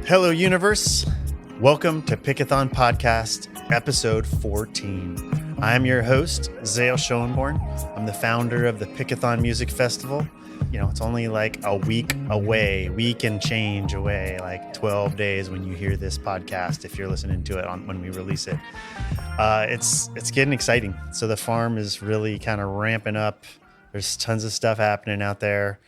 Hello, universe. Welcome to Pickathon Podcast, episode 14. I'm your host, Zale Schoenborn. I'm the founder of the Pickathon Music Festival. You know, it's only like a week and change away, like 12 days when you hear this podcast, if you're listening to it when we release it. It's getting exciting. So the farm is really kind of ramping up. There's tons of stuff happening out there.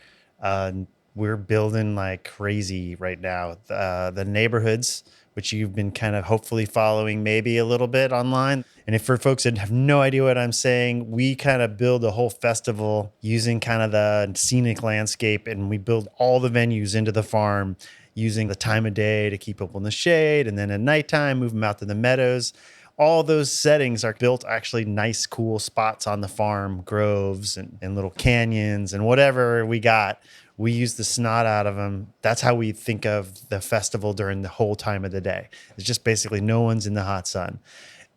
We're building like crazy right now. The neighborhoods, which you've been kind of hopefully following maybe a little bit online. And if for folks that have no idea what I'm saying, we kind of build a whole festival using kind of the scenic landscape, and we build all the venues into the farm using the time of day to keep people in the shade. And then at nighttime, move them out to the meadows. All those settings are built actually nice, cool spots on the farm, groves and little canyons and whatever we got. We use the snot out of them. That's how we think of the festival during the whole time of the day. It's just basically no one's in the hot sun.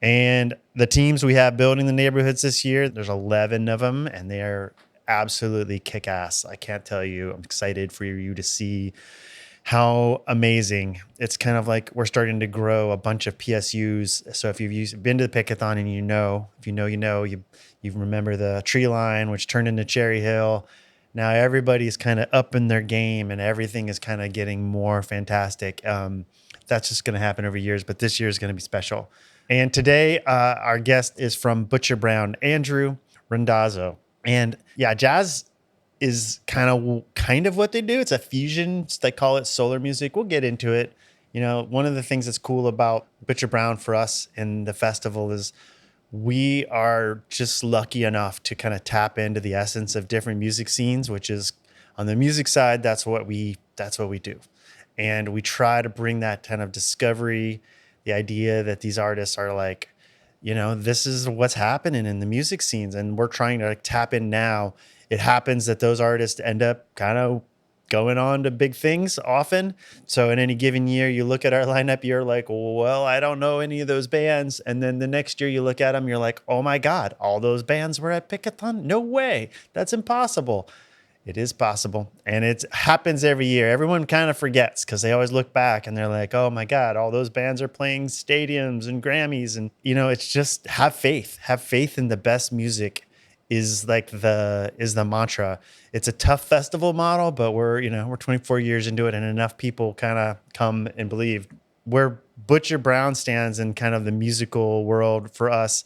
And the teams we have building the neighborhoods this year, there's 11 of them, and they are absolutely kick-ass. I can't tell you. I'm excited for you to see how amazing. It's kind of like we're starting to grow a bunch of PSUs. So if you've been to the Pickathon and you remember the tree line, which turned into Cherry Hill. Now everybody's kind of up in their game and everything is kind of getting more fantastic. That's just going to happen over years, but this year is going to be special. And today, our guest is from Butcher Brown, Andrew Randazzo. And yeah, jazz is kind of what they do. It's a fusion. They call it solar music. We'll get into it. You know, one of the things that's cool about Butcher Brown for us in the festival is we are just lucky enough to kind of tap into the essence of different music scenes, which is on the music side, that's what we do. And we try to bring that kind of discovery, the idea that these artists are like, you know, this is what's happening in the music scenes. And we're trying to like tap in now. It happens that those artists end up kind of going on to big things often. So in any given year, you look at our lineup, you're like, well, I don't know any of those bands. And then the next year you look at them, you're like, oh my God, all those bands were at Pickathon? No way. That's impossible. It is possible. And it happens every year. Everyone kind of forgets because they always look back and they're like, oh my God, all those bands are playing stadiums and Grammys. And, you know, it's just have faith in the best music is the mantra. It's a tough festival model, but we're 24 years into it and enough people kind of come and believe. Where Butcher Brown stands in kind of the musical world for us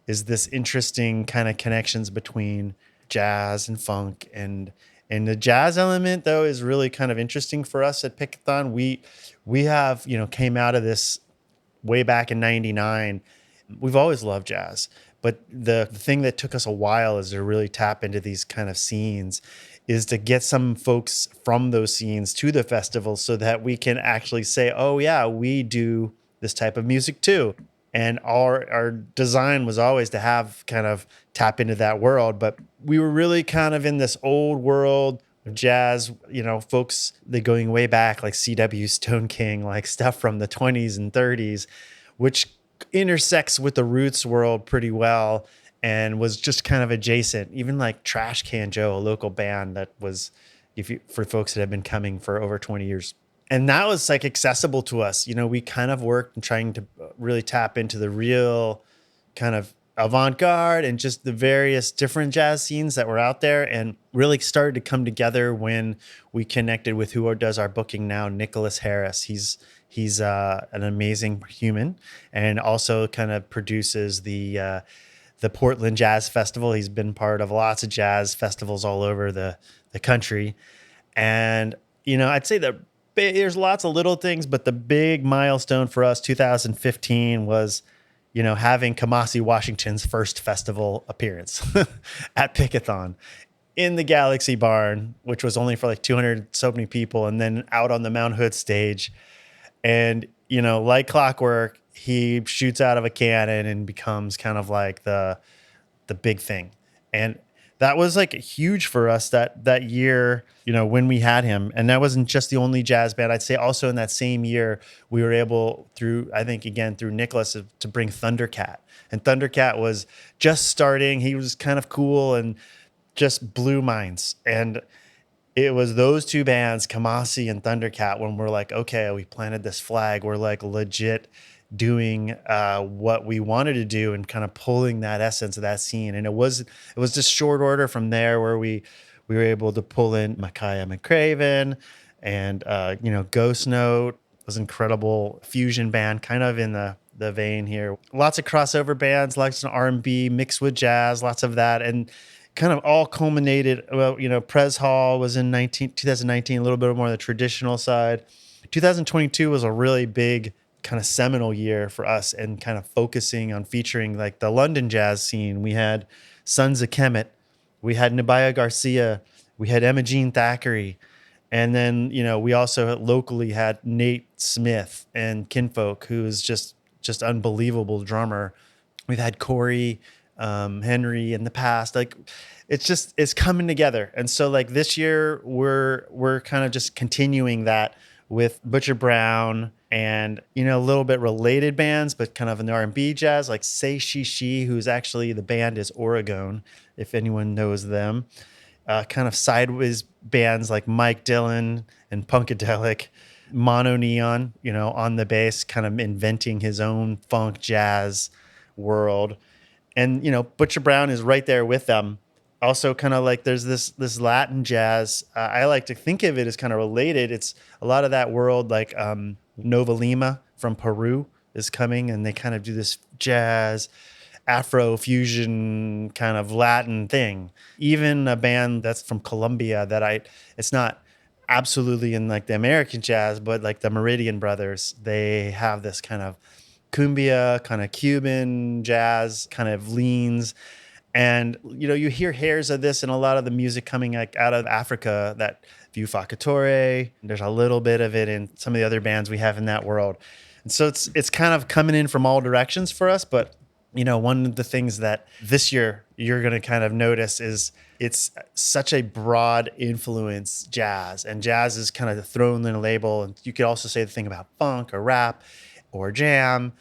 is this interesting kind of connections between jazz and funk, and the jazz element though is really kind of interesting for us at Pickathon. We have, came out of this way back in 99. We've always loved jazz. But the thing that took us a while is to really tap into these kind of scenes is to get some folks from those scenes to the festival so that we can actually say, oh yeah, we do this type of music too. And our design was always to have kind of tap into that world. But we were really kind of in this old world of jazz, folks that going way back like C.W. Stone King, like stuff from the 20s and 30s, which intersects with the roots world pretty well and was just kind of adjacent. Even like Trash Can Joe, a local band that was, for folks that have been coming for over 20 years. And that was like accessible to us. We kind of worked in trying to really tap into the real kind of avant-garde and just the various different jazz scenes that were out there, and really started to come together when we connected with who does our booking now, Nicholas Harris. He's an amazing human and also kind of produces the Portland Jazz Festival. He's been part of lots of jazz festivals all over the country. And, I'd say that there's lots of little things, but the big milestone for us, 2015, was, having Kamasi Washington's first festival appearance at Pickathon in the Galaxy Barn, which was only for like 200 so many people, and then out on the Mount Hood stage. And, like clockwork, he shoots out of a cannon and becomes kind of like the big thing. And that was like huge for us that year, when we had him. And that wasn't just the only jazz band. I'd say also in that same year, we were able through Nicholas to bring Thundercat. And Thundercat was just starting. He was kind of cool and just blew minds. And it was those two bands, Kamasi and Thundercat, when we're like, okay, we planted this flag. We're like legit doing what we wanted to do and kind of pulling that essence of that scene. And it was just short order from there where we were able to pull in Micaiah McCraven and Ghost Note was an incredible fusion band, kind of in the vein here. Lots of crossover bands, lots of R&B mixed with jazz, lots of that, and kind of all culminated. Well, Pres Hall was in 2019, a little bit more on the traditional side. 2022 was a really big kind of seminal year for us and kind of focusing on featuring like the London jazz scene. We had Sons of Kemet, we had Nabaya Garcia, we had Emma Jean Thackeray. And then, we also locally had Nate Smith and Kinfolk, who is just unbelievable drummer. We've had Corey Henry in the past. Like, it's coming together. And so like this year we're kind of just continuing that with Butcher Brown and, a little bit related bands, but kind of an R&B jazz, like Say She, who's actually, the band is Oregon, if anyone knows them. Kind of sideways bands like Mike Dillon and Punkadelic, Mono Neon, on the bass, kind of inventing his own funk jazz world. And, Butcher Brown is right there with them. Also kind of like there's this Latin jazz. I like to think of it as kind of related. It's a lot of that world, like Nova Lima from Peru is coming, and they kind of do this jazz Afro fusion kind of Latin thing. Even a band that's from Colombia it's not absolutely in like the American jazz, but like the Meridian Brothers, they have this kind of cumbia, kind of Cuban jazz kind of leans. And, you hear hairs of this in a lot of the music coming like out of Africa, that View Facatore. There's a little bit of it in some of the other bands we have in that world. And so it's kind of coming in from all directions for us. But, one of the things that this year you're going to kind of notice is it's such a broad influence, jazz. And jazz is kind of thrown in a label. And you could also say the thing about funk or rap or jam.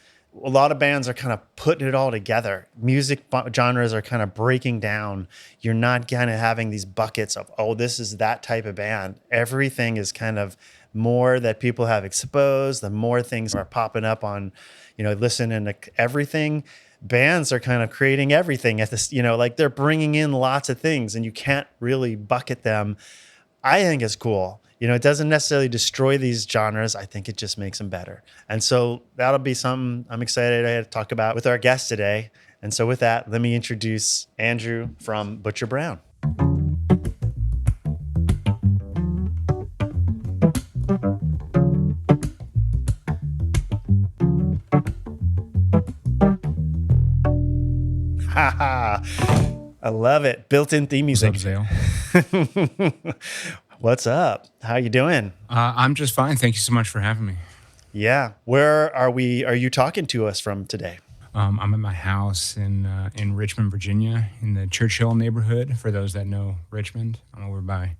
A lot of bands are kind of putting it all together. Music genres are kind of breaking down. You're not kind of having these buckets of, oh, this is that type of band. Everything is kind of more that people have exposed, the more things are popping up on, listening to everything. Bands are kind of creating everything at this, like they're bringing in lots of things and you can't really bucket them. I think it's cool. It doesn't necessarily destroy these genres. I think it just makes them better. And so that'll be something I'm excited to talk about with our guest today. And so with that, let me introduce Andrew from Butcher Brown. I love it. Built-in theme music. What's up, Zale? What's up? How you doing? I'm just fine. Thank you so much for having me. Yeah. Where are you talking to us from today? I'm at my house in Richmond, Virginia, in the Churchill neighborhood. For those that know Richmond, I'm over by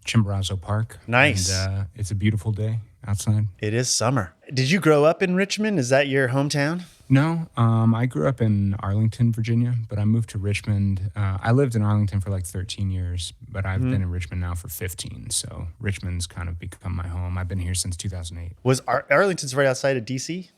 Chimborazo Park. Nice. And it's a beautiful day outside. It is summer. Did you grow up in Richmond? Is that your hometown? No, I grew up in Arlington, Virginia, but I moved to Richmond. I lived in Arlington for like 13 years, but I've been in Richmond now for 15. So Richmond's kind of become my home. I've been here since 2008. Was Arlington's right outside of DC?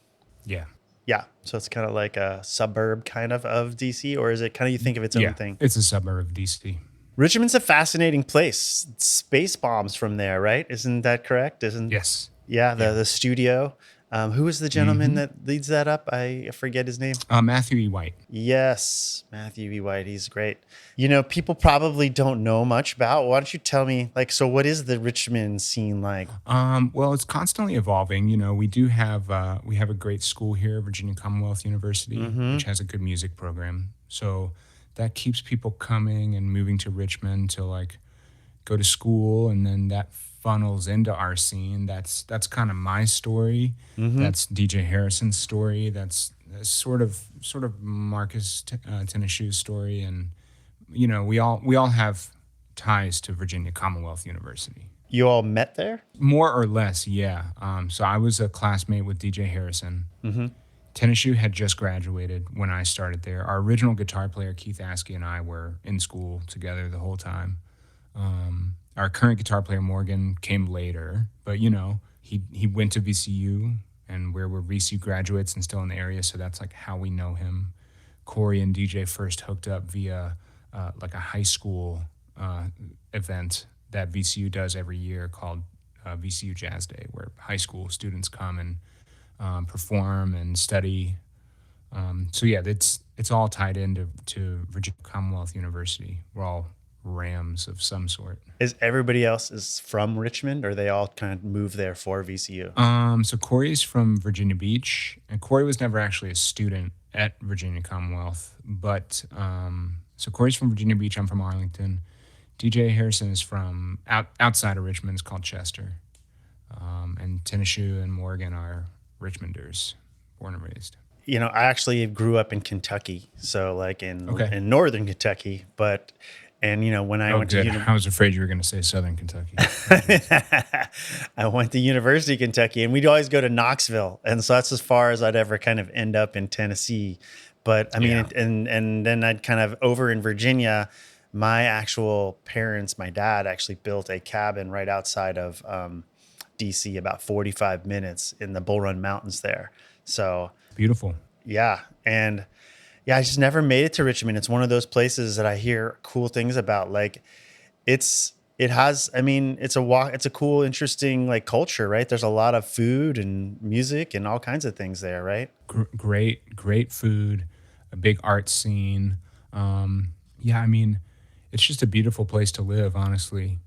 Yeah. Yeah. So it's kind of like a suburb kind of DC, or is it kind of you think of its own thing? It's a suburb of DC. Richmond's a fascinating place. Space bombs from there, right? Isn't that correct? Yes. Yeah, the studio. Who is the gentleman that leads that up? I forget his name. Matthew E. White. Yes, Matthew E. White. He's great. People probably don't know much about. Why don't you tell me, so what is the Richmond scene like? Well, it's constantly evolving. We do have a great school here, Virginia Commonwealth University, which has a good music program. So that keeps people coming and moving to Richmond to go to school, and then that funnels into our scene. That's kind of my story. That's DJ Harrison's story. That's sort of Marcus Tennishue's story, and we all have ties to Virginia Commonwealth University. You all met there? More or less, yeah. So I was a classmate with DJ Harrison. Tennishue had just graduated when I started there. Our original guitar player, Keith Askey, and I were in school together the whole time. Our current guitar player Morgan came later, but he went to VCU, and we're VCU graduates and still in the area, so that's like how we know him. Corey and DJ first hooked up via like a high school event that VCU does every year called VCU Jazz Day, where high school students come and perform and study. So yeah, it's all tied into Virginia Commonwealth University. We're all Rams of some sort. Is everybody else is from Richmond, or they all kind of moved there for VCU? So Corey's from Virginia Beach, and Corey was never actually a student at Virginia Commonwealth, but so Corey's from Virginia Beach. I'm from Arlington. DJ Harrison is from outside of Richmond. It's called Chester, and Teneshu and Morgan are Richmonders, born and raised. I actually grew up in Kentucky, so like in northern Kentucky, but. And, when I went to I was afraid you were going to say Southern Kentucky. I went to University of Kentucky, and we'd always go to Knoxville. And so that's as far as I'd ever kind of end up in Tennessee. But I mean, and then I'd kind of over in Virginia, my actual parents, my dad actually built a cabin right outside of DC, about 45 minutes in the Bull Run Mountains there. So beautiful. Yeah. And I just never made it to Richmond. It's one of those places that I hear cool things about. Like it's a cool, interesting like culture, right? There's a lot of food and music and all kinds of things there, right? Great food, a big art scene. I mean, it's just a beautiful place to live, honestly.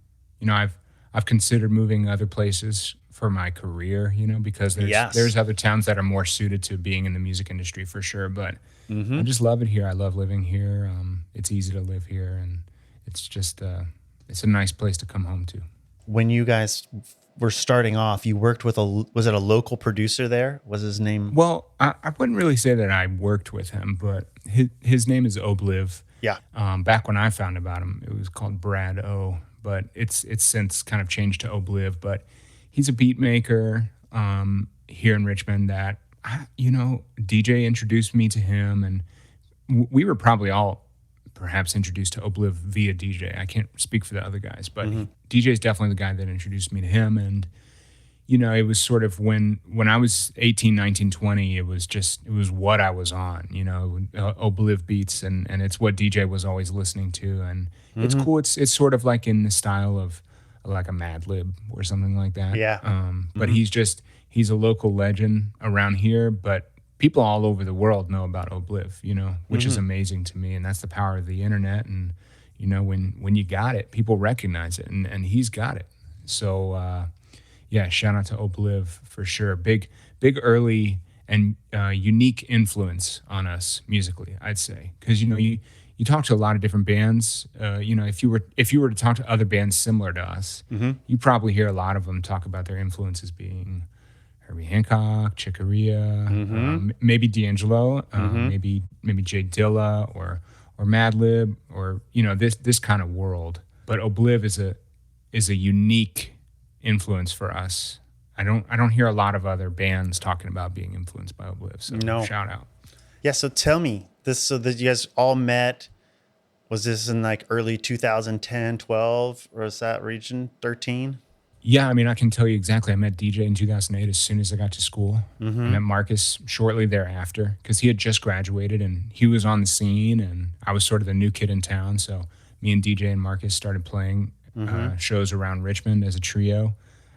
I've considered moving other places for my career, because there's other towns that are more suited to being in the music industry for sure, but I just love it here. I love living here. It's easy to live here, and it's just it's a nice place to come home to. When you guys were starting off, you worked with was it a local producer there? Was his name? Well, I wouldn't really say that I worked with him, but his name is Obliv. Yeah. Back when I found about him, it was called Brad O, but it's since kind of changed to Obliv. But he's a beat maker here in Richmond that, DJ introduced me to him, and we were probably all perhaps introduced to Obliv via DJ. I can't speak for the other guys, but DJ is definitely the guy that introduced me to him. And, it was sort of when I was 18, 19, 20, it was what I was on, Obliv beats, and it's what DJ was always listening to. And it's cool. It's sort of like in the style of like a Mad Lib or something like that. Yeah. But he's a local legend around here, but people all over the world know about Obliv, which is amazing to me. And that's the power of the internet. And, when you got it, people recognize it, and he's got it. So, shout out to Obliv for sure. Big early and unique influence on us musically, I'd say. Because, you talk to a lot of different bands. If you were to talk to other bands similar to us, you probably hear a lot of them talk about their influences being Herbie Hancock, Chick Corea, maybe D'Angelo, maybe Jay Dilla or Madlib, or this kind of world. But Obliv is a unique influence for us. I don't hear a lot of other bands talking about being influenced by Obliv. So shout out. Yeah. So tell me this. So that you guys all met. Was this in like early 2010, 12, or was that region 13? Yeah, I mean, I can tell you exactly. I met DJ in 2008 as soon as I got to school. I met Marcus shortly thereafter because he had just graduated and he was on the scene, and I was sort of the new kid in town. So me and DJ and Marcus started playing shows around Richmond as a trio.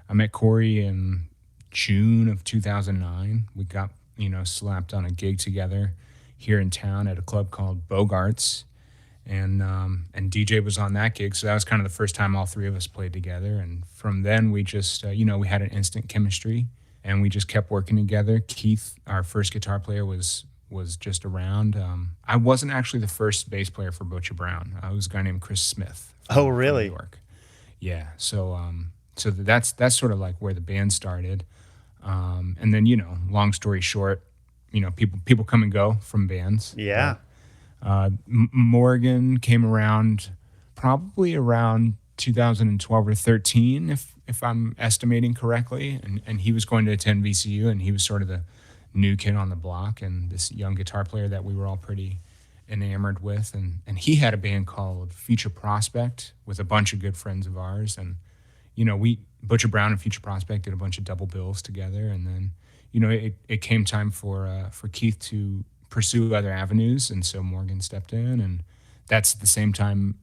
I met Corey in June of 2009. We got, slapped on a gig together here in town at a club called Bogart's. And DJ was on that gig, so that was kind of the first time all three of us played together. And from then, we just, we had an instant chemistry, and we just kept working together. Keith, our first guitar player, was just around. I wasn't actually the first bass player for Butcher Brown. It was a guy named Chris Smith. Oh, really? New York. Yeah. So that's sort of like where the band started. And then, long story short, people come and go from bands. Yeah. Morgan came around probably around 2012 or 13, if I'm estimating correctly, and he was going to attend VCU, and he was sort of the new kid on the block and this young guitar player that we were all pretty enamored with. And he had a band called Future Prospect with a bunch of good friends of ours. And, Butcher Brown and Future Prospect did a bunch of double bills together. And then, it came time for Keith to pursue other avenues. And so Morgan stepped in. And that's the same time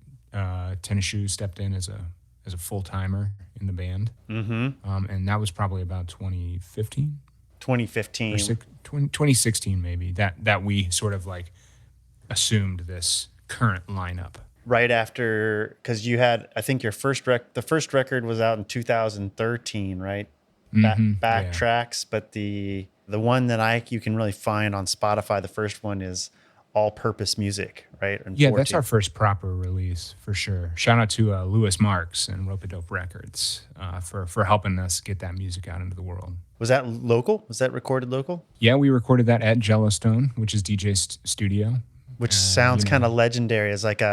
Tennis Shoes stepped in as a full-timer in the band. And that was probably about 2015? 2015. 2016 maybe, that we sort of like assumed this current lineup. Right after, because you had, I think the first record was out in 2013, right? Backtracks, but the one that you can really find on Spotify, the first one is All Purpose Music, right? And yeah, 14. That's our first proper release for sure. Shout out to Louis Marks and Rope-A-Dope Records for helping us get that music out into the world. Was that local? Was that recorded local? Yeah, we recorded that at Jellystone, which is DJ's studio. Which sounds kind of legendary. As like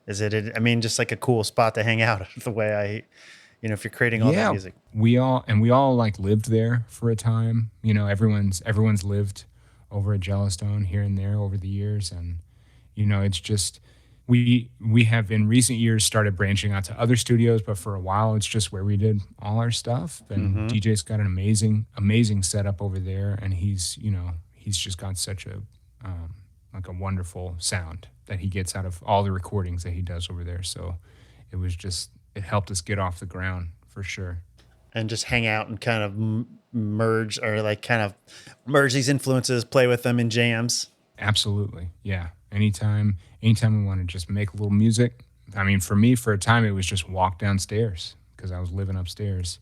just like a cool spot to hang out. The way if you're creating all that music. We all like lived there for a time. Everyone's lived over at Jellystone here and there over the years, and it's just we have in recent years started branching out to other studios, but for a while it's just where we did all our stuff. And DJ's got an amazing setup over there, and he's just got such a like a wonderful sound that he gets out of all the recordings that he does over there. So it helped us get off the ground for sure. And just hang out and kind of merge these influences, play with them in jams. Absolutely. Yeah. Anytime we want to just make a little music. I mean, for me, for a time, it was just walk downstairs because I was living upstairs.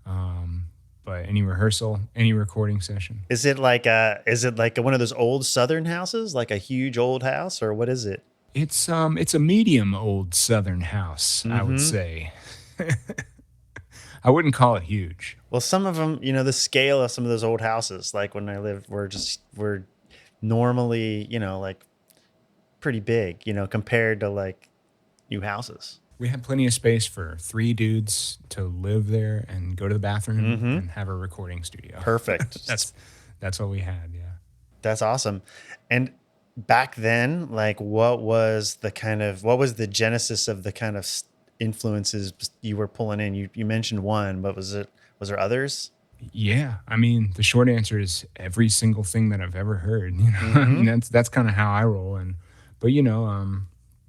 But any rehearsal, any recording session. Is it like one of those old Southern houses, like a huge old house, or what is it? It's a medium old Southern house, I would say. I wouldn't call it huge. Well, some of them, the scale of some of those old houses, like when I lived, were normally, like pretty big, compared to like new houses. We had plenty of space for 3 dudes to live there and go to the bathroom and have a recording studio. Perfect. That's what we had. Yeah. That's awesome. And back then, like what was the genesis of the kind of influences you were pulling in? You mentioned one, but was there others? Yeah. I mean, the short answer is every single thing that I've ever heard, I mean, that's kind of how I roll. But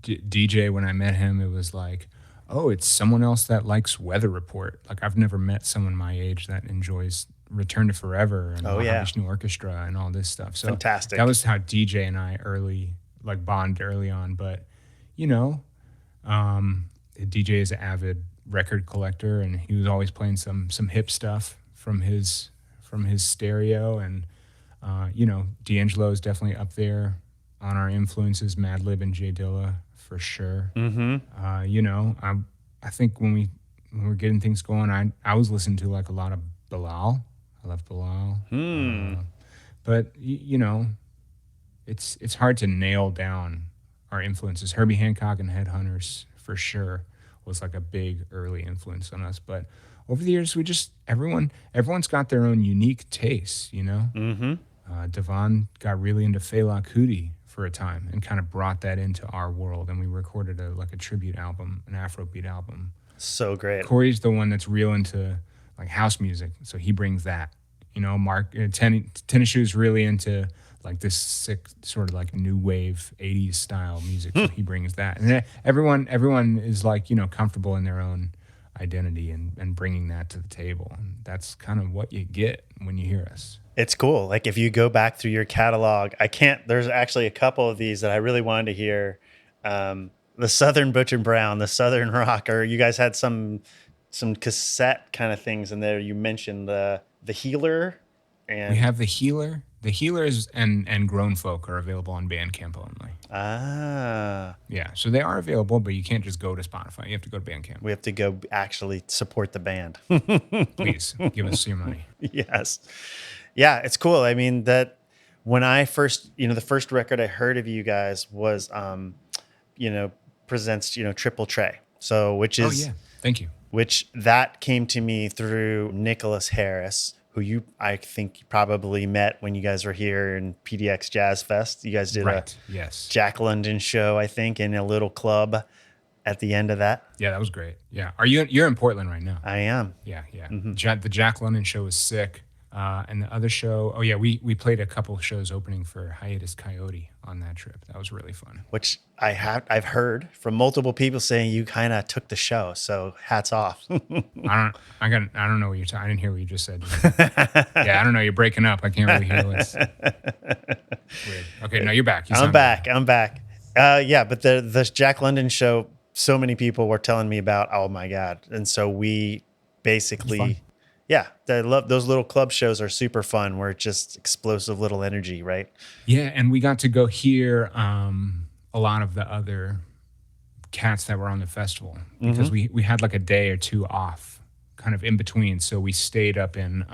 DJ, when I met him, it was like, oh, it's someone else that likes Weather Report. Like I've never met someone my age that enjoys Return to Forever and New Orchestra and all this stuff. So fantastic. That was how DJ and I bonded early on. But DJ is an avid record collector, and he was always playing some hip stuff from his stereo. And D'Angelo is definitely up there on our influences. Madlib and Jay Dilla for sure. I think when we were getting things going, I was listening to like a lot of Bilal. I love Bilal. But it's hard to nail down our influences. Herbie Hancock and Headhunters for sure was like a big early influence on us. But over the years, everyone's got their own unique tastes. Devon got really into Fela Kuti for a time and kind of brought that into our world, and we recorded a tribute album, an Afrobeat album. So great. Corey's the one that's real into like house music, so he brings that. Mark Tennis Shoes really into like this sick sort of like new wave 80s style music, so he brings that. And everyone is like comfortable in their own identity and bringing that to the table, and that's kind of what you get when you hear us. It's cool. Like if you go back through your catalog, there's actually a couple of these that I really wanted to hear. The Southern Butcher Brown, the Southern Rock, or you guys had some cassette kind of things in there. You mentioned the Healer. And we have the Healer. The Healers and Grown Folk are available on Bandcamp only. Ah. Yeah, so they are available, but you can't just go to Spotify. You have to go to Bandcamp. We have to go actually support the band. Please, give us your money. Yes. Yeah, it's cool. I mean, that when I first, the first record I heard of you guys was, presents, Triple Tray. So, which is... Oh, yeah. Thank you. Which that came to me through Nicholas Harris, I think you probably met when you guys were here in PDX Jazz Fest. You guys did a Yes. Jack London show, I think, in a little club at the end of that. Yeah, that was great. Yeah. You're in Portland right now? I am. Yeah. The Jack London show was sick. And the other show, we played a couple of shows opening for Hiatus Coyote on that trip. That was really fun. Which I've heard from multiple people saying you kind of took the show. So hats off. I don't know what you're talking. I didn't hear what you just said. Yeah, I don't know. You're breaking up. I can't really hear what's weird. Okay, no, you're back. I'm back. Yeah, but the Jack London show, so many people were telling me about. Oh my God! And so we basically. Yeah, I love those little club shows are super fun where it's just explosive little energy, right? Yeah, and we got to go hear a lot of the other cats that were on the festival because we had like a day or two off, kind of in between. So we stayed up in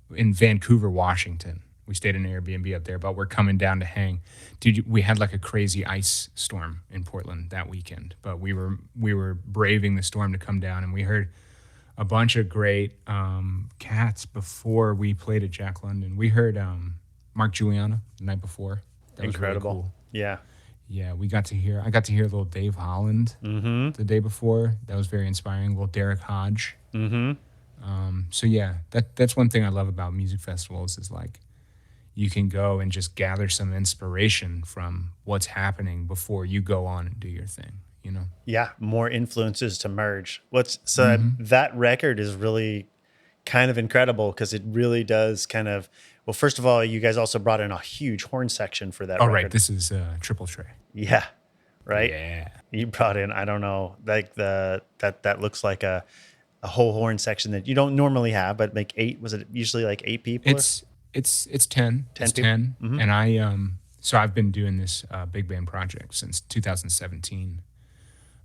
Vancouver, Washington. We stayed in an Airbnb up there, but we're coming down to hang. Dude, we had like a crazy ice storm in Portland that weekend, but we were braving the storm to come down, and we heard a bunch of great cats before we played at Jack London. We heard Mark Giuliano the night before. That Incredible. Was really cool. Yeah. Yeah, I got to hear little Dave Holland the day before. That was very inspiring. Little Derek Hodge. So yeah, that's one thing I love about music festivals is like you can go and just gather some inspiration from what's happening before you go on and do your thing. You know? Yeah, more influences to merge. That record is really kind of incredible because it really does kind of. Well, first of all, you guys also brought in a huge horn section for that. Oh, record. Right, this is triple tray. Yeah, right. Yeah, you brought in. I don't know, like that looks like a whole horn section that you don't normally have, but like 8. Was it usually like 8 people? It's 10. 10 it's people? 10, and so I've been doing this big band project since 2017.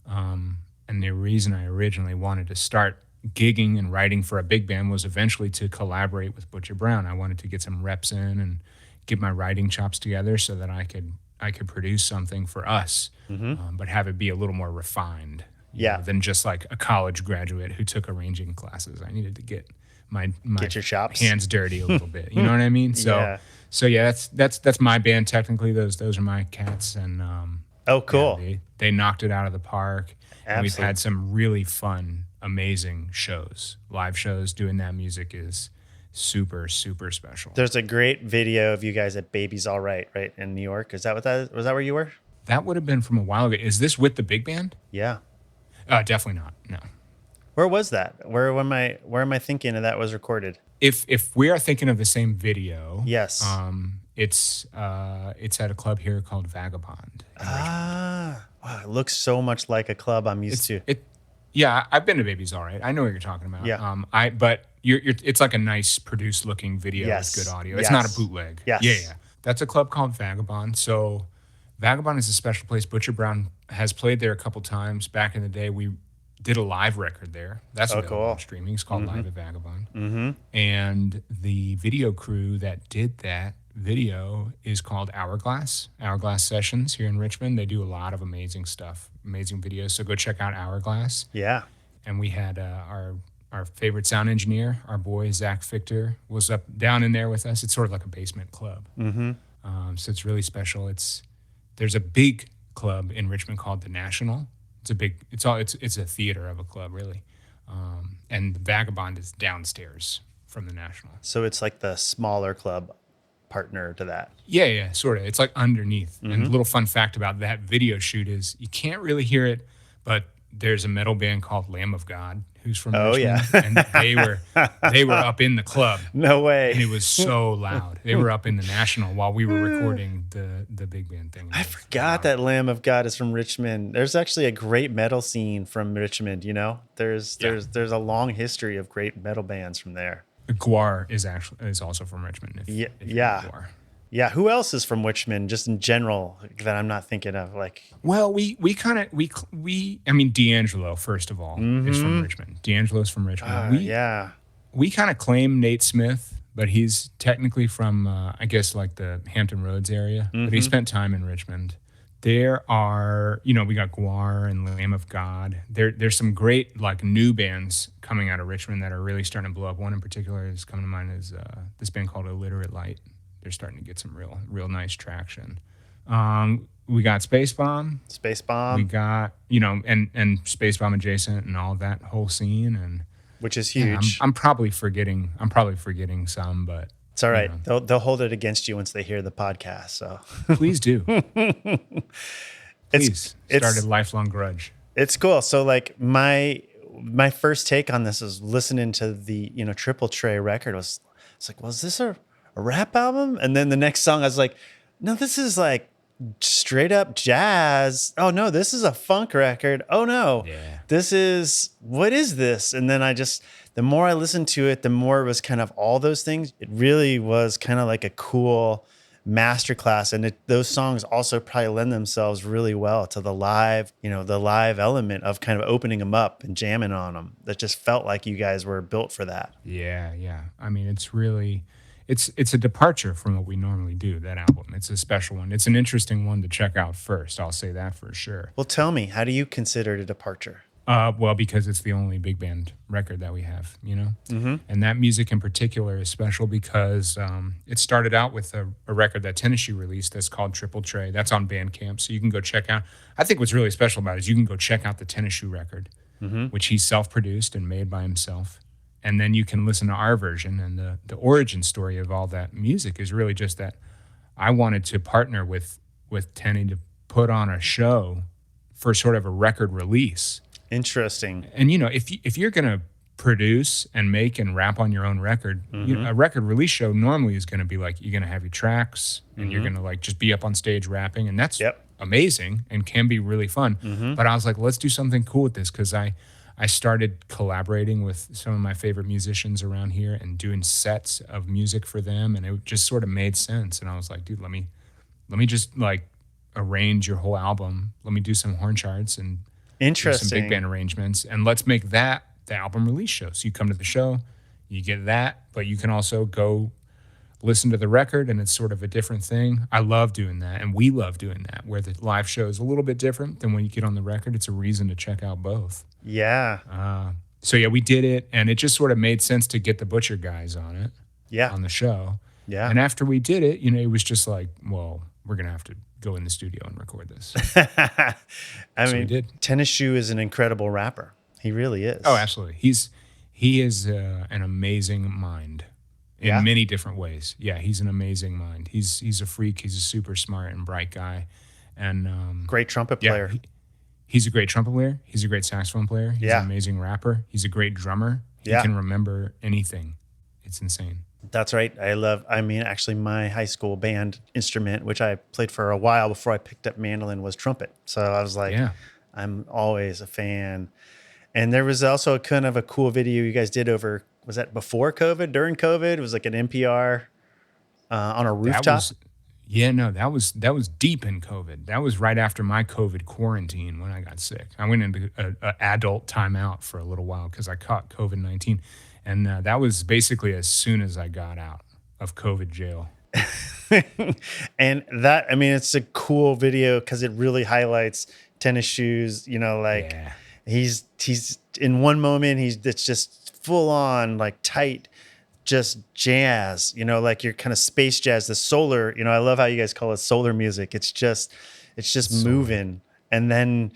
And the reason I originally wanted to start gigging and writing for a big band was eventually to collaborate with Butcher Brown. I wanted to get some reps in and get my writing chops together so that I could produce something for us, but have it be a little more refined than just like a college graduate who took arranging classes. I needed to get my your chops, hands dirty a little bit. You know what I mean? So yeah, that's my band technically. Those are my cats, and oh, cool. Yeah, they knocked it out of the park. And we've had some really fun, amazing shows, live shows. Doing that music is super, super special. There's a great video of you guys at Baby's All Right in New York. Is that what that is? Was that where you were? That would have been from a while ago. Is this with the big band? Yeah. Definitely not. No. Where was that? Where am I thinking of that was recorded? If we are thinking of the same video, yes. It's at a club here called Vagabond. Wow, it looks so much like a club I'm used to. Yeah, I've been to Baby's All Right. I know what you're talking about. Yeah. But it's like a nice produced looking video with good audio. It's not a bootleg. Yes. Yeah. That's a club called Vagabond. So Vagabond is a special place. Butcher Brown has played there a couple times. Back in the day, we did a live record there. That's available on streaming. It's called Live at Vagabond. And the video crew that did that video is called Hourglass Sessions here in Richmond. They do a lot of amazing stuff, amazing videos. So go check out Hourglass. Yeah. And we had our favorite sound engineer, our boy Zach Fichter, was down in there with us. It's sort of like a basement club. So it's really special. There's a big club in Richmond called the National. It's a theater of a club, really. And Vagabond is downstairs from the National. So it's like the smaller club partner to that. Yeah, sort of. It's like underneath. And a little fun fact about that video shoot is you can't really hear it, but there's a metal band called Lamb of God who's from Richmond. Yeah. And they were up in the club. No way. And it was so loud. They were up in the National while we were recording the big band thing. I forgot that Lamb of God is from Richmond. There's actually a great metal scene from Richmond, you know? There's a long history of great metal bands from there. Guar is also from Richmond. Yeah. Who else is from Richmond, just in general, that I'm not thinking of? Like, well, we D'Angelo, first of all, is from Richmond. D'Angelo's from Richmond. We kind of claim Nate Smith, but he's technically from, I guess, like the Hampton Roads area. But he spent time in Richmond. There are, we got Guar and Lamb of God. There's some great like new bands coming out of Richmond that are really starting to blow up. One in particular is coming to mind is this band called Illiterate Light. They're starting to get some real nice traction. We got Space Bomb. Space Bomb. We got, and Space Bomb adjacent and all of that whole scene, and which is huge. I'm probably forgetting some, but it's all right. They'll hold it against you once they hear the podcast. So please do. Please start a lifelong grudge. It's cool. So like my first take on this is listening to the Triple Tray record. It's like, was this a rap album? And then the next song I was like, no, this is like straight up jazz. Oh no, this is a funk record. Oh no, what is this? And then the more I listened to it, the more it was kind of all those things. It really was kind of like a cool masterclass, and those songs also probably lend themselves really well to the live element of kind of opening them up and jamming on them. That just felt like you guys were built for that. Yeah. I mean, it's really. It's a departure from what we normally do, that album. It's a special one. It's an interesting one to check out first. I'll say that for sure. Well, tell me, how do you consider it a departure? Well, because it's the only big band record that we have, Mm-hmm. And that music in particular is special because it started out with a record that Tennis Shoe released that's called Triple Tray. That's on Bandcamp, so you can go check out. I think what's really special about it is you can go check out the Tennis Shoe record, mm-hmm. which he self-produced and made by himself. And then you can listen to our version, and the origin story of all that music is really just that I wanted to partner with Tenny to put on a show for sort of a record release. Interesting. And if you're gonna produce and make and rap on your own record, mm-hmm. A record release show normally is gonna be like you're gonna have your tracks and mm-hmm. you're gonna like just be up on stage rapping, and that's amazing and can be really fun. Mm-hmm. But I was like, let's do something cool with this, because I started collaborating with some of my favorite musicians around here and doing sets of music for them, and it just sort of made sense. And I was like, dude, let me just like arrange your whole album. Let me do some horn charts and do some big band arrangements, and let's make that the album release show. So you come to the show, you get that, but you can also go listen to the record, and it's sort of a different thing. I love doing that, and we love doing that, where the live show is a little bit different than when you get on the record. It's a reason to check out both. Yeah. So we did it, and it just sort of made sense to get the Butcher guys on it. Yeah. On the show. Yeah. And after we did it, it was just like, well, we're gonna have to go in the studio and record this. I mean, Tennis Shoe is an incredible rapper. He really is. Oh, absolutely. He is an amazing mind in many different ways. Yeah, he's an amazing mind. He's a freak. He's a super smart and bright guy, and great trumpet player. He's a great trumpet player. He's a great saxophone player. He's an amazing rapper. He's a great drummer. He can remember anything. It's insane. That's right. Actually, my high school band instrument, which I played for a while before I picked up mandolin, was trumpet. So I was like, I'm always a fan. And there was also kind of a cool video you guys did was that before COVID, during COVID? It was like an NPR on a rooftop. That was deep in COVID. That was right after my COVID quarantine when I got sick. I went into an adult timeout for a little while because I caught COVID-19. And that was basically as soon as I got out of COVID jail. And that, it's a cool video because it really highlights Tennis Shoes. He's in one moment, it's just full on, like tight, just jazz, like your kind of space jazz, the solar, I love how you guys call it solar music. It's just moving. And then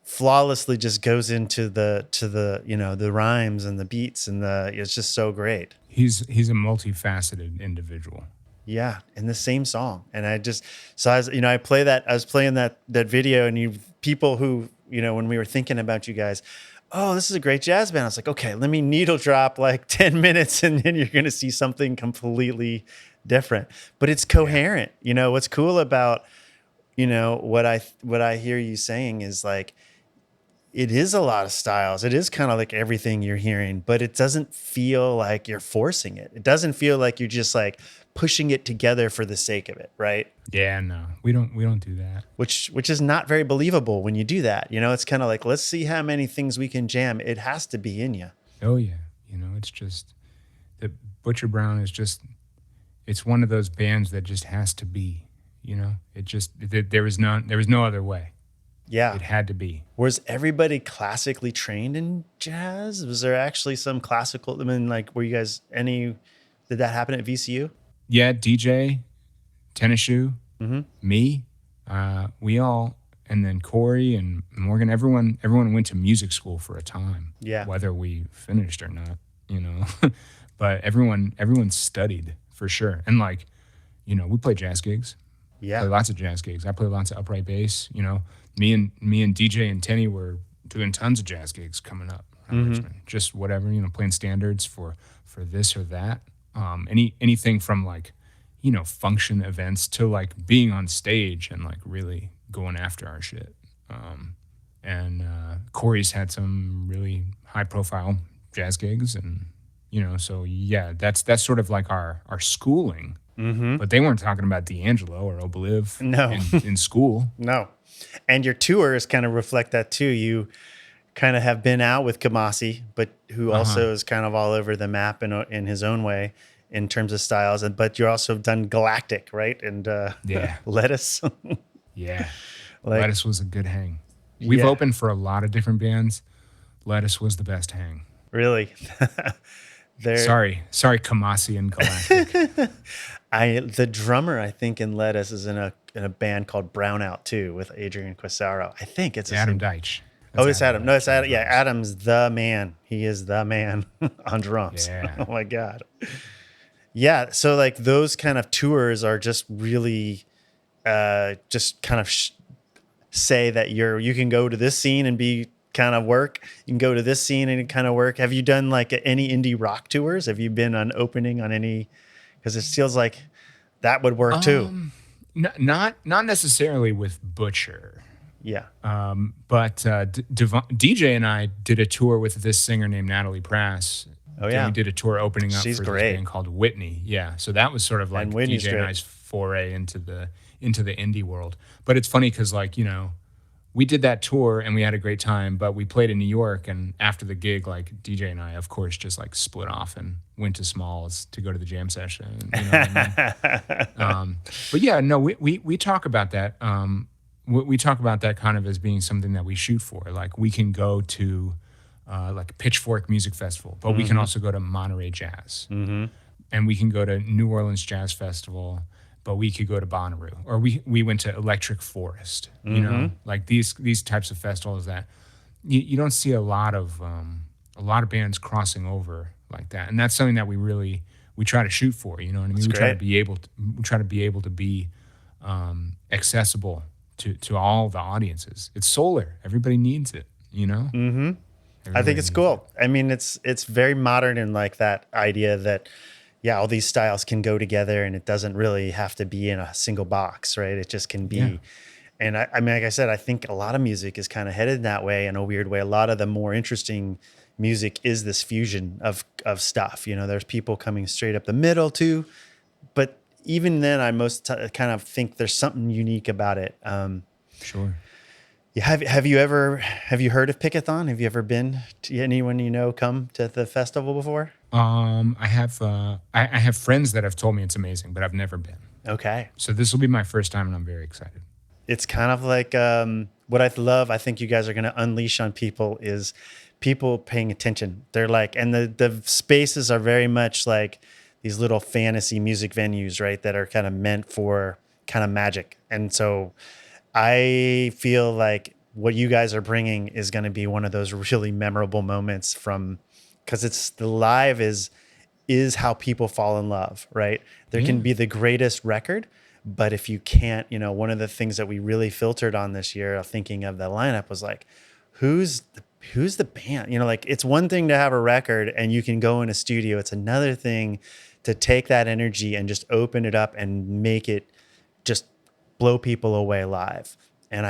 flawlessly just goes into the rhymes and the beats, and it's just so great. He's a multifaceted individual. Yeah, in the same song. And I was playing that video, and people who, when we were thinking about you guys, oh, this is a great jazz band. I was like, okay, let me needle drop like 10 minutes and then you're going to see something completely different. But it's coherent. What's cool about, what I hear you saying is like, it is a lot of styles. It is kind of like everything you're hearing, but it doesn't feel like you're forcing it. It doesn't feel like you're just like pushing it together for the sake of it, right? Yeah, no, we don't do that. Which is not very believable when you do that. It's kind of like, let's see how many things we can jam. It has to be in you. Oh yeah, it's just the Butcher Brown is just, it's one of those bands that just has to be. You know, there was no other way. Yeah. It had to be. Was everybody classically trained in jazz? Was there actually some classical? I mean, like, were you guys did that happen at VCU? Yeah, DJ, tennis shoe, me, we all, and then Corey and Morgan, everyone went to music school for a time. Yeah. Whether we finished or not, you know, but everyone studied for sure. And like, you know, we play jazz gigs. Yeah. Play lots of jazz gigs. I play lots of upright bass. You know, me and DJ and Tenny were doing tons of jazz gigs coming up in Richmond. Just whatever, you know, playing standards for this or that. Anything from like, you know, function events to like being on stage and like really going after our shit. And Corey's had some really high profile jazz gigs, and you know, so yeah, that's sort of like our schooling. But they weren't talking about D'Angelo or Obliv in school. No. And your tours kind of reflect that too. You kind of have been out with Kamasi, but who also is kind of all over the map in his own way in terms of styles. But you also have done Galactic, right? And Lettuce. Yeah. Like, Lettuce was a good hang. We've opened for a lot of different bands. Lettuce was the best hang. Really? Sorry, Kamasi and Galactic. The drummer, I think, in Lettuce is in a band called Brownout too, with Adrian Quasaro. I think it's Adam Deitch. It's Adam. No, it's Adam. Yeah, Adam's the man. He is the man on drums. Yeah. Oh my God. Yeah. So like those kind of tours are just really, just kind of say that you can go to this scene and be kind of work. You can go to this scene and kind of work. Have you done like any indie rock tours? Have you been on opening on any? Because it feels like that would work too. Not necessarily with Butcher. Yeah. But DJ and I did a tour with this singer named Natalie Prass. Oh yeah. We did a tour opening up She's for great. this band called Whitney. Yeah. So that was sort of like DJ and I's foray into the indie world. But it's funny because like, you know, we did that tour and we had a great time, but we played in New York, and after the gig, like DJ and I, of course, just like split off and went to Smalls to go to the jam session. You know what I mean? But yeah, no, we talk about that. We talk about that kind of as being something that we shoot for. Like we can go to like Pitchfork Music Festival, but we can also go to Monterey Jazz, and we can go to New Orleans Jazz Festival. But we could go to Bonnaroo, or we went to Electric Forest, you know, like these types of festivals that you don't see a lot of bands crossing over like that, and that's something that we try to shoot for, you know what I mean? We try to be able to be accessible to all the audiences. It's solar, everybody needs it, you know. I think it's cool. I mean, it's very modern in like that idea that. Yeah, all these styles can go together, and it doesn't really have to be in a single box, right? It just can be. Yeah. And I mean, like I said, I think a lot of music is kind of headed that way in a weird way. A lot of the more interesting music is this fusion of stuff. You know, there's people coming straight up the middle too, but even then, I kind of think there's something unique about it. Sure. Yeah. Have you heard of Pickathon? Have you ever been to anyone you know come to the festival before? I have friends that have told me it's amazing, but I've never been. Okay. So this will be my first time, and I'm very excited. It's kind of like what I think you guys are going to unleash on people is people paying attention. They're like, and the spaces are very much like these little fantasy music venues, right? That are kind of meant for kind of magic. And so I feel like what you guys are bringing is going to be one of those really memorable moments because it's the live is how people fall in love, right? There can be the greatest record, but if you can't, you know, one of the things that we really filtered on this year, thinking of the lineup, was like, who's the band? You know, like it's one thing to have a record and you can go in a studio. It's another thing to take that energy and just open it up and make it just blow people away live. And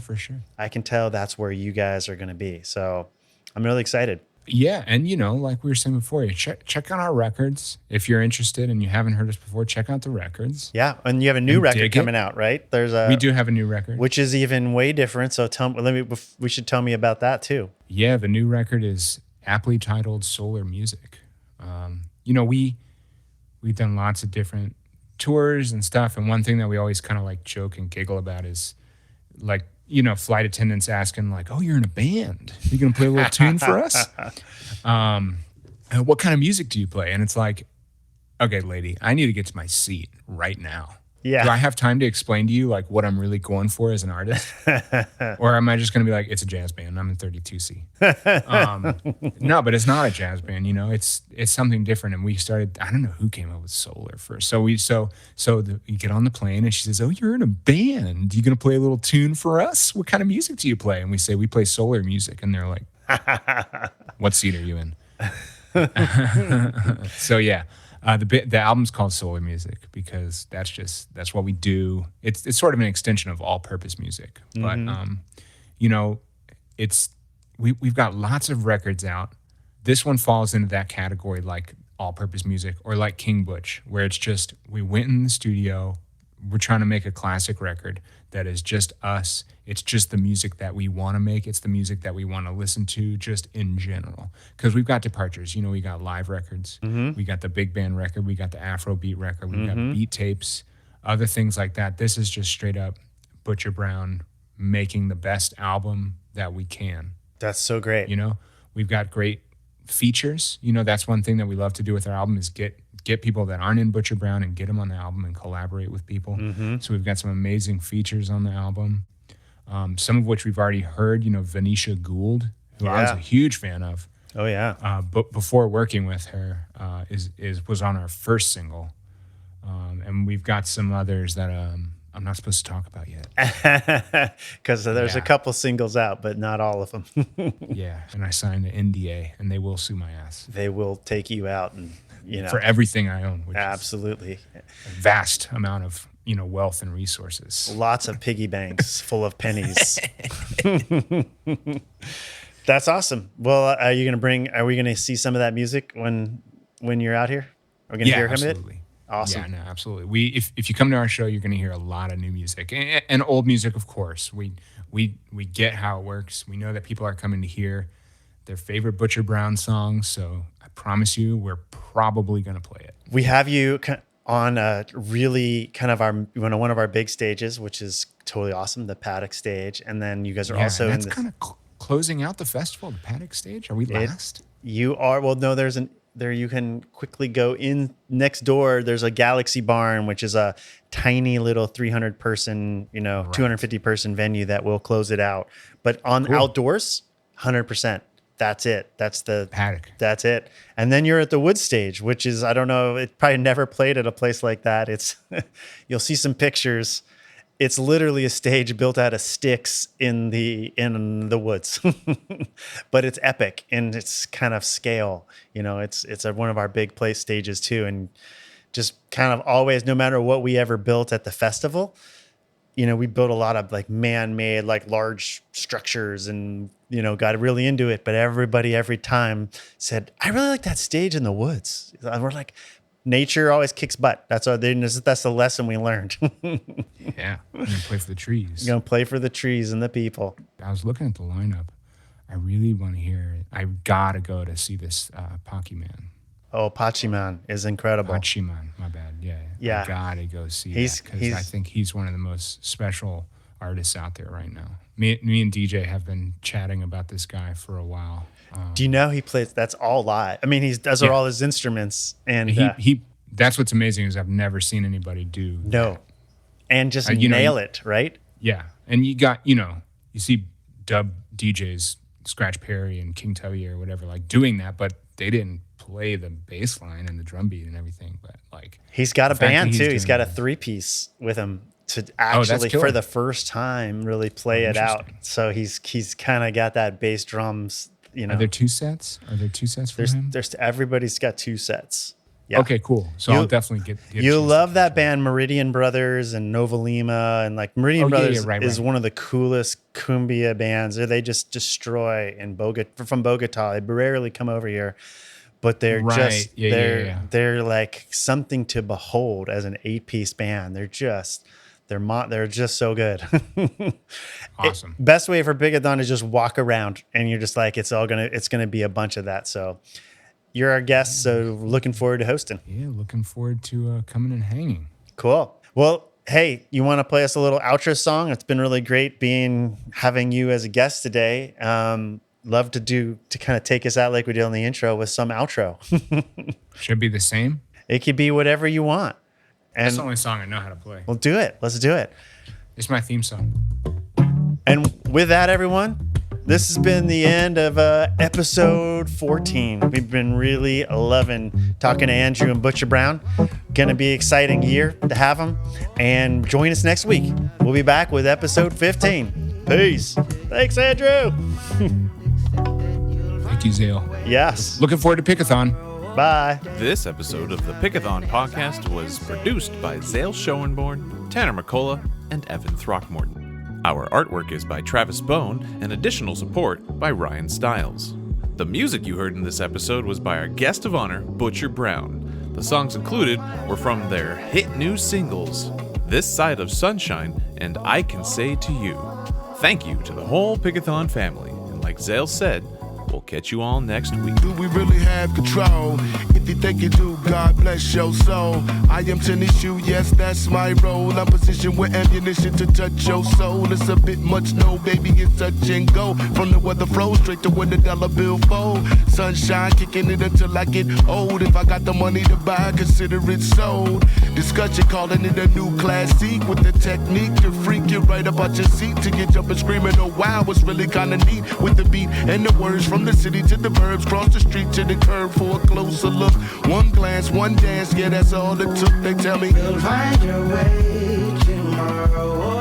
for sure. I can tell that's where you guys are going to be. So I'm really excited. Yeah, and you know, like we were saying before, check out our records. If you're interested and you haven't heard us before, check out the records. Yeah, and you have a new record coming out, right? We do have a new record, which is even way different. So we should tell me about that too. Yeah, the new record is aptly titled Solar Music. You know, we've done lots of different tours and stuff. And one thing that we always kind of like joke and giggle about is like, flight attendants asking like, "Oh, you're in a band. You gonna play a little tune for us? What kind of music do you play?" And it's like, okay, lady, I need to get to my seat right now. Yeah. Do I have time to explain to you like what I'm really going for as an artist? Or am I just going to be like, it's a jazz band, I'm in 32C? No, but it's not a jazz band, it's something different. And we started, I don't know who came up with solar first. So you get on the plane and she says, "Oh, you're in a band. You going to play a little tune for us? What kind of music do you play?" And we say, "We play solar music." And they're like, "What seat are you in?" So yeah. The album's called Solar Music because that's what we do. It's sort of an extension of all-purpose music, but we've got lots of records out. This one falls into that category, like all-purpose music, or like King Butch, where it's just we went in the studio, we're trying to make a classic record that is just us. It's just the music that we want to make. It's the music that we want to listen to just in general. Because we've got departures. We got live records. We got the big band record. We got the Afrobeat record. We got beat tapes, other things like that. This is just straight up Butcher Brown making the best album that we can. That's so great. We've got great features. That's one thing that we love to do with our album is get people that aren't in Butcher Brown and get them on the album and collaborate with people. So we've got some amazing features on the album. Some of which we've already heard, Venetia Gould, who I was a huge fan of. Oh yeah. But before working with her, was on our first single. And we've got some others that I'm not supposed to talk about yet. Because there's a couple singles out, but not all of them. Yeah. And I signed an NDA and they will sue my ass. They will take you out and, for everything I own. Which absolutely. Is a vast amount of wealth and resources. Lots of piggy banks full of pennies. That's awesome. Well, are we going to see some of that music when you're out here? Are we going to hear absolutely. Him it? Awesome. Yeah, no, absolutely. If you come to our show, you're going to hear a lot of new music and old music, of course. We get how it works. We know that people are coming to hear their favorite Butcher Brown songs. So I promise you, we're probably going to play it. We have you on a really kind of one of our big stages, which is totally awesome, the Paddock stage. And then you guys are also in this kind of closing out the festival, the Paddock stage. Are we last? You are. Well, no, there you can quickly go in next door. There's a Galaxy Barn, which is a tiny little 300 person, 250 person venue that will close it out. But on outdoors, 100%. That's it. That's the Paddock. That's it. And then you're at the Wood stage, which is, I don't know, it probably never played at a place like that. It's you'll see some pictures. It's literally a stage built out of sticks in the woods, but it's epic and it's kind of scale. It's one of our big place stages too, and just kind of always, no matter what we ever built at the festival, we built a lot of like man-made, like large structures, and got really into it. But everybody every time said, "I really like that stage in the woods." And we're like, nature always kicks butt. That's the lesson we learned. Yeah, I'm gonna play for the trees. You're gonna play for the trees and the people. I was looking at the lineup. I really want to hear it. I gotta go to see this Pokemon. Oh, Pachiman is incredible. Pachiman, my bad. Yeah. I gotta go see that because I think he's one of the most special artists out there right now. Me and DJ have been chatting about this guy for a while. Do you know he plays? That's all live. I mean, those are all his instruments, and he. That's what's amazing is I've never seen anybody do that. And just nail it, right? Yeah, and you got you see dub DJs, Scratch Perry and King Tubby or whatever, like doing that, but they didn't play the bass line and the drum beat and everything. But like he's got a band too. He's got a 3-piece with him to actually for the first time really play it out. So he's kind of got that bass drums. Are there 2 sets? For him? Everybody's got 2 sets. Yeah. Okay, cool. So I'll definitely get you love that band Meridian Brothers and Nova Lima, and like Meridian Brothers is one of the coolest cumbia bands. They just destroy in from Bogota. They rarely come over here, but they're they're like something to behold as an 8-piece band. They're just so good. Awesome. Best way for Pickathon is just walk around and you're just like, it's gonna be a bunch of that. So you're our guest, so looking forward to hosting. Yeah, looking forward to coming and hanging. Cool. Well, hey, you want to play us a little outro song? It's been really great having you as a guest today. Love to kind of take us out like we did on the intro with some outro. Should it be the same? It could be whatever you want. And That's the only song I know how to play. We'll do it. Let's do it. It's my theme song. And with that, everyone, this has been the end of episode 14. We've been really loving talking to Andrew and Butcher Brown. Going to be an exciting year to have them. And join us next week. We'll be back with episode 15. Peace. Thanks, Andrew. Thank you, Zale. Yes. Looking forward to Pickathon. Bye. This episode of the Pickathon Podcast was produced by Zale Schoenborn, Tanner McCullough, and Evan Throckmorton. Our artwork is by Travis Bone, and additional support by Ryan Stiles. The music you heard in this episode was by our guest of honor, Butcher Brown. The songs included were from their hit new singles, This Side of Sunshine and I Can Say to You. Thank you to the whole Pickathon family, and like Zale said, we'll catch you all next week. Do we really have control? If you think you do, God bless your soul. I am tennis shoe, yes, that's my role. I'm positioned with ammunition to touch your soul. It's a bit much, no, baby, it's touch and go. From the weather flow straight to when the dollar bill fold. Sunshine kicking it until I get old. If I got the money to buy, consider it sold. Discussion calling it a new classic with the technique to freak you right up out your seat to get jumping screaming. Oh wow, it's really kinda neat with the beat and the words from the city to the burbs, cross the street to the curb for a closer look. One glance, one dance, yeah, that's all it took. They tell me you'll find your way tomorrow.